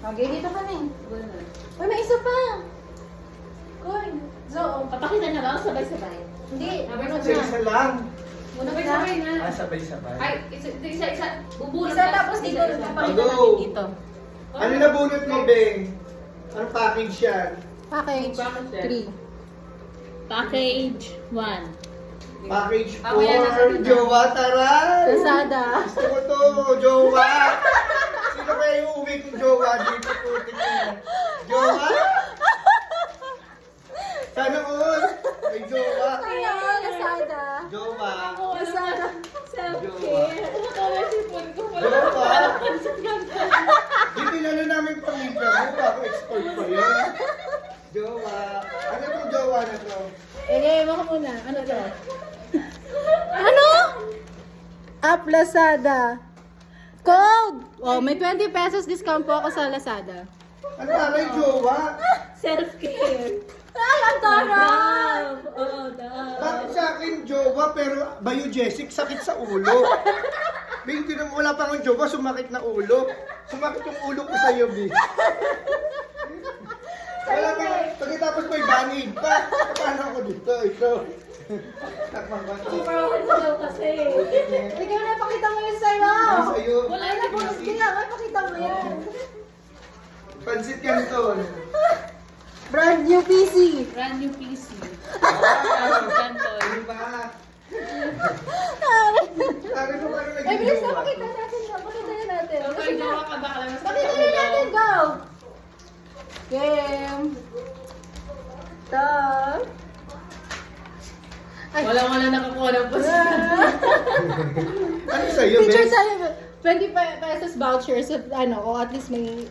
Okay, dito ka na eh. Uy, may isa pa. Koy. So, Papakita na ba? Sabay-sabay. hindi. Isa lang. Muna sabay na. Sabay-sabay. Ay, isa. Bubulot Isa tapos dito. Papakita Go. natin dito. Ano nabunot mo, Beng? Anong package yan? Package Package 3. Package 1. Package Mamaya na 4, sabi na. jowa, taray! Lazada. Gusto ko to, jowa! Sino kaya yung uwi kong jowa dito? Putik na yan. Jowa? Sana all! May jowa! Kaya, Lazada. Jowa! Lazada. Self-care. Ano ka ba sipon ko? Jowa! Di pinalo namin pamilya mo, ako export pa yan. Jowa! Ano tong jowa na to? Okay, baka muna. Ano to? Ano? Up Lazada. Code! Oh, may 20 pesos discount po ako sa Lazada. Ano ba yung jowa? Self-care. Ay, ang taray! Oo, dahil. Bakit sa akin jowa pero biogesic sakit sa ulo? Bing, wala pa akong jowa, sumakit na ulo. Sumakit yung ulo ko sa'yo, Bing. Wala pa, pagkatapos may banig pa. Paano ako dito? Ito. Takmang ba ito? Super ako daw kasi. Ikaw na, pakita mo yun sa'yo! Ano sa'yo? Wala Ay, na po. nabunod ka na. Ay, pakita mo yan. Pansit canton. Brand new PC. Brand new PC. Wow! Canton. Ano ba? Sabi mo parang Ay, naging bilis na, jowa. pakita natin siya. Pakita na natin. Okay, jowa ka ba? Pakita na natin, go! Game. Stop. Ay. Wala nakakuha ng post. Ano sa'yo, Picture Beng? sa'yo. 20 pesos vouchers at ano, o at least may